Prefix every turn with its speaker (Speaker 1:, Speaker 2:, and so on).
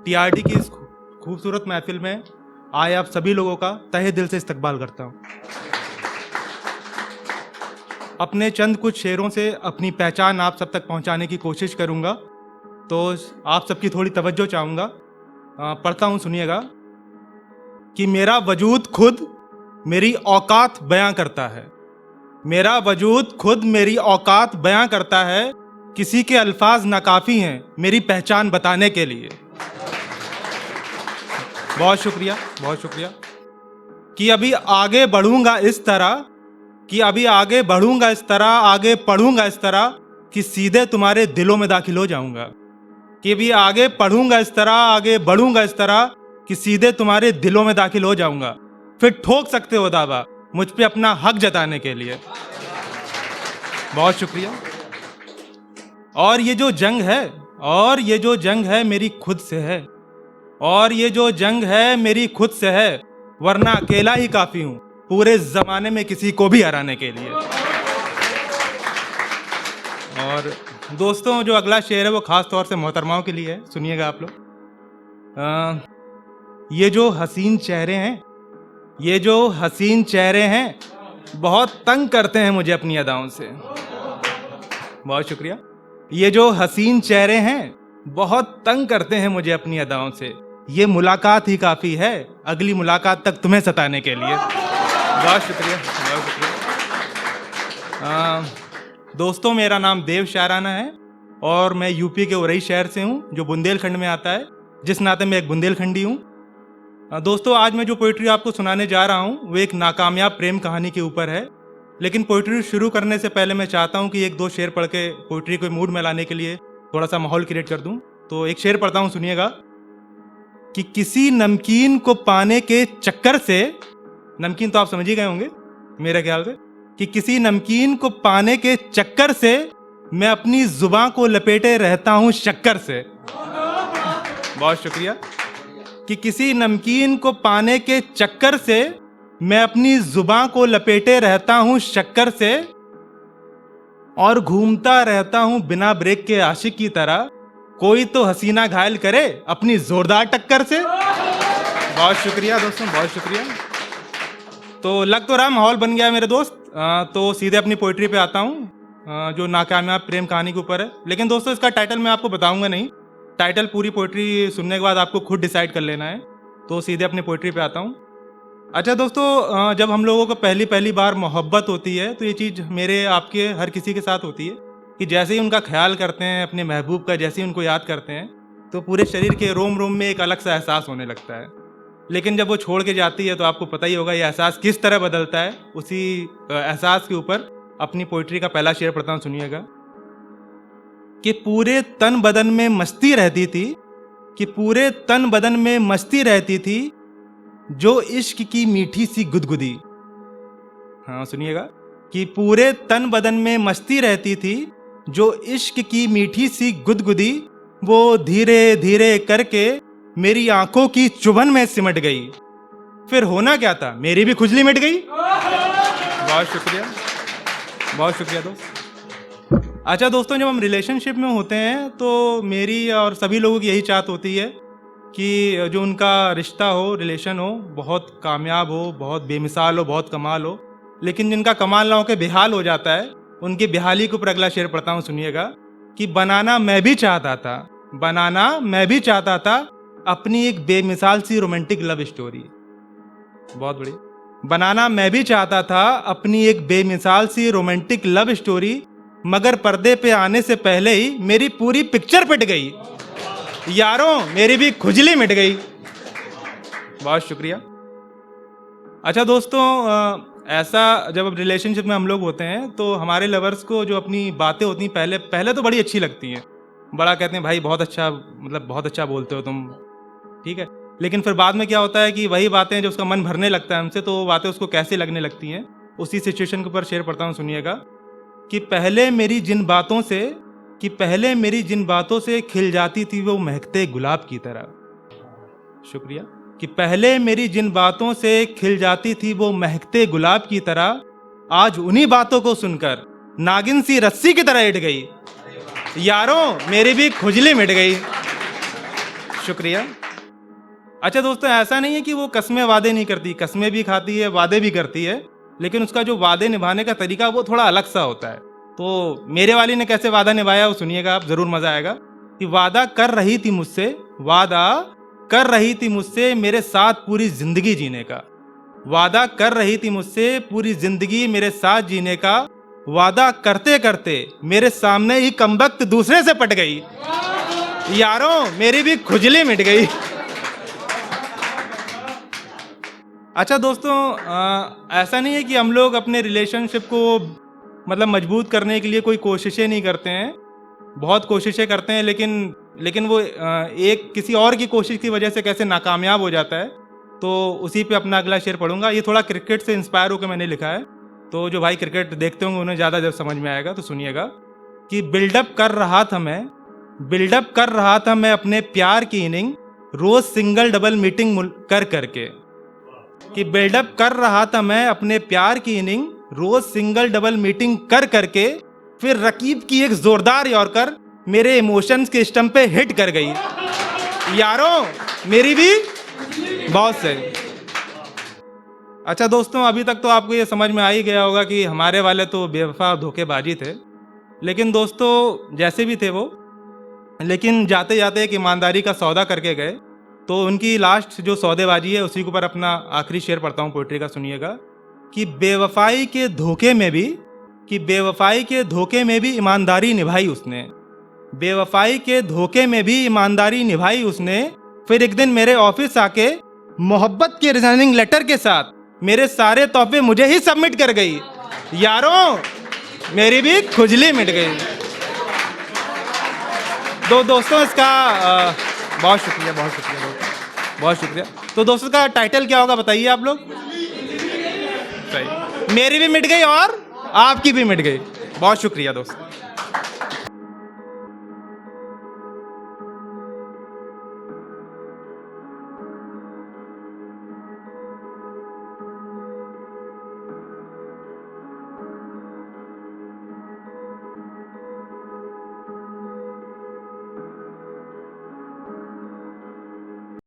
Speaker 1: TRD की इस खूबसूरत महफिल में आए आप सभी लोगों का तहे दिल से इस्तकबाल करता हूँ। अपने चंद कुछ शेरों से अपनी पहचान आप सब तक पहुँचाने की कोशिश करूँगा, तो आप सबकी थोड़ी तवज्जो चाहूँगा। पढ़ता हूँ, सुनिएगा कि मेरा वजूद खुद मेरी औकात बयां करता है। मेरा वजूद खुद मेरी औकात बयां करता है। किसी के अल्फाज नाकाफी हैं मेरी पहचान बताने के लिए। बहुत शुक्रिया, बहुत शुक्रिया। कि अभी आगे बढ़ूंगा इस तरह, कि अभी आगे बढ़ूंगा इस तरह, आगे पढ़ूंगा इस तरह कि सीधे तुम्हारे दिलों में दाखिल हो जाऊंगा। कि अभी आगे पढ़ूंगा इस तरह, आगे बढ़ूंगा इस तरह कि सीधे तुम्हारे दिलों में दाखिल हो जाऊंगा। फिर ठोक सकते हो दावा मुझ पे अपना हक जताने के लिए। बहुत शुक्रिया। और ये जो जंग है, और ये जो जंग है मेरी खुद से है, और ये जो जंग है मेरी खुद से है, वरना अकेला ही काफी हूं पूरे जमाने में किसी को भी हराने के लिए। और दोस्तों, जो अगला शेर है वो खास तौर से मोहतरमाओं के लिए है, सुनिएगा आप लोग। ये जो हसीन चेहरे हैं, ये जो हसीन चेहरे हैं, बहुत तंग करते हैं मुझे अपनी अदाओं से। बहुत शुक्रिया। ये जो हसीन चेहरे हैं, बहुत तंग करते हैं मुझे अपनी अदाओं से। ये मुलाकात ही काफ़ी है अगली मुलाकात तक तुम्हें सताने के लिए। बहुत शुक्रिया, बहुत शुक्रिया। दोस्तों, मेरा नाम देव शाराना है और मैं यूपी के उरई शहर से हूँ, जो बुंदेलखंड में आता है, जिस नाते मैं एक बुंदेलखंडी हूँ। दोस्तों, आज मैं जो पोइट्री आपको सुनाने जा रहा हूँ वो एक नाकामयाब प्रेम कहानी के ऊपर है। लेकिन पोइट्री शुरू करने से पहले मैं चाहता हूँ कि एक दो शेर पढ़ के पोइट्री को मूड में लाने के लिए थोड़ा सा माहौल क्रिएट कर दूँ। तो एक शेर पढ़ता हूँ, सुनिएगा कि किसी नमकीन को पाने के चक्कर से, नमकीन तो आप समझ ही गए होंगे मेरे ख्याल से, कि किसी नमकीन को पाने के चक्कर से मैं अपनी जुबान को लपेटे रहता हूँ शक्कर से। बहुत शुक्रिया। कि किसी नमकीन को पाने के चक्कर से मैं अपनी जुबान को लपेटे रहता हूँ शक्कर से, और घूमता रहता हूँ बिना ब्रेक के आशिक की तरह, कोई तो हसीना घायल करे अपनी जोरदार टक्कर से। बहुत शुक्रिया दोस्तों, बहुत शुक्रिया। तो लग तो रहा माहौल बन गया है मेरे दोस्त। तो सीधे अपनी पोइट्री पे आता हूँ, जो नाकामयाब प्रेम कहानी के ऊपर है। लेकिन दोस्तों, इसका टाइटल मैं आपको बताऊंगा नहीं, टाइटल पूरी पोइट्री सुनने के बाद आपको खुद डिसाइड कर लेना है। तो सीधे अपनी पोइट्री पे आता हूँ। अच्छा दोस्तों, जब हम लोगों को पहली बार मोहब्बत होती है तो ये चीज़ मेरे आपके हर किसी के साथ होती है कि जैसे ही उनका ख्याल करते हैं, अपने महबूब का जैसे ही उनको याद करते हैं, तो पूरे शरीर के रोम रोम में एक अलग सा एहसास होने लगता है। लेकिन जब वो छोड़ के जाती है तो आपको पता ही होगा ये एहसास किस तरह बदलता है। उसी एहसास के ऊपर अपनी पोइट्री का पहला शेर पढ़ता हूँ, सुनिएगा कि पूरे तन बदन में मस्ती रहती थी, कि पूरे तन बदन में मस्ती रहती थी, जो इश्क की मीठी सी गुदगुदी। हाँ, सुनिएगा कि पूरे तन बदन में मस्ती रहती थी, जो इश्क की मीठी सी गुदगुदी, वो धीरे धीरे करके मेरी आंखों की चुभन में सिमट गई। फिर होना क्या था, मेरी भी खुजली मिट गई। बहुत शुक्रिया, बहुत शुक्रिया दोस्त। अच्छा दोस्तों, जब हम रिलेशनशिप में होते हैं तो मेरी और सभी लोगों की यही चाहत होती है कि जो उनका रिश्ता हो, रिलेशन हो, बहुत कामयाब हो, बहुत बेमिसाल हो, बहुत कमाल हो। लेकिन जिनका कमाल ना होकर बेहाल हो जाता है, उनकी बेहाली के ऊपर अगला शेर पढ़ता हूँ, सुनिएगा कि बनाना मैं भी चाहता था, बनाना मैं भी चाहता था अपनी एक बेमिसाल सी रोमांटिक लव स्टोरी। बहुत बढ़िया। बनाना मैं भी चाहता था अपनी एक बेमिसाल सी रोमांटिक लव स्टोरी, मगर पर्दे पे आने से पहले ही मेरी पूरी पिक्चर पिट गई। यारों, मेरी भी खुजली मिट गई। बहुत शुक्रिया। अच्छा दोस्तों, ऐसा जब रिलेशनशिप में हम लोग होते हैं तो हमारे लवर्स को जो अपनी बातें होती हैं पहले तो बड़ी अच्छी लगती हैं। बड़ा कहते हैं भाई बहुत अच्छा, मतलब बहुत अच्छा बोलते हो तुम, ठीक है। लेकिन फिर बाद में क्या होता है कि वही बातें जो उसका मन भरने लगता है हमसे, तो वो बातें उसको कैसे लगने लगती हैं। उसी सिचुएशन के ऊपर शेर पढ़ता हूँ, सुनिएगा कि पहले मेरी जिन बातों से खिल जाती थी वो महकते गुलाब की तरह। शुक्रिया। कि पहले मेरी जिन बातों से खिल जाती थी वो महकते गुलाब की तरह, आज उन्हीं बातों को सुनकर नागिन सी रस्सी की तरह हिट गई। यारों, मेरी भी खुजली मिट गई। शुक्रिया। अच्छा दोस्तों, ऐसा नहीं है कि वो कस्में वादे नहीं करती, कस्में भी खाती है, वादे भी करती है, लेकिन उसका जो वादे निभाने का तरीका वो थोड़ा अलग सा होता है। तो मेरे वाली ने कैसे वादा निभाया वो सुनिएगा आप, ज़रूर मज़ा आएगा। कि वादा कर रही थी मुझसे, वादा कर रही थी मुझसे मेरे साथ पूरी ज़िंदगी जीने का, वादा कर रही थी मुझसे पूरी ज़िंदगी मेरे साथ जीने का, वादा करते करते मेरे सामने ही कमबख्त दूसरे से पट गई, यारों मेरी भी खुजली मिट गई। अच्छा दोस्तों, ऐसा नहीं है कि हम लोग अपने रिलेशनशिप को मतलब मजबूत करने के लिए कोई कोशिशें नहीं करते हैं, बहुत कोशिशें करते हैं, लेकिन वो एक किसी और की कोशिश की वजह से कैसे नाकामयाब हो जाता है। तो उसी पे अपना अगला शेर पढ़ूंगा। ये थोड़ा क्रिकेट से इंस्पायर होकर मैंने लिखा है, तो जो भाई क्रिकेट देखते होंगे उन्हें ज़्यादा जब समझ में आएगा, तो सुनिएगा। कि बिल्डअप कर रहा था मैं अपने प्यार की इनिंग, रोज़ सिंगल डबल मीटिंग कर करके। कि बिल्डअप कर रहा था मैं अपने प्यार की इनिंग, रोज सिंगल डबल मीटिंग कर करके, फिर रकीब की एक जोरदार यॉर्कर मेरे इमोशंस के स्टंप पे हिट कर गई, यारों मेरी भी बहुत सही। अच्छा दोस्तों, अभी तक तो आपको ये समझ में आ ही गया होगा कि हमारे वाले तो बेवफा धोखेबाजी थे, लेकिन दोस्तों जैसे भी थे वो, लेकिन जाते जाते एक ईमानदारी का सौदा करके गए। तो उनकी लास्ट जो सौदेबाजी है उसी के ऊपर अपना आखिरी शेर पढ़ता हूँ पोइट्री का, सुनिएगा। कि बेवफाई के धोखे में भी ईमानदारी निभाई उसने, बेवफाई के धोखे में भी ईमानदारी निभाई उसने, फिर एक दिन मेरे ऑफिस आके मोहब्बत के रिजाइनिंग लेटर के साथ मेरे सारे तोहफे मुझे ही सबमिट कर गई, यारों मेरी भी खुजली मिट गई। दोस्तों इसका बहुत शुक्रिया, बहुत शुक्रिया, बहुत शुक्रिया। तो दोस्तों का टाइटल क्या होगा बताइए आप लोग? सही, मेरी भी मिट गई और आपकी भी मिट गई। बहुत शुक्रिया दोस्तों।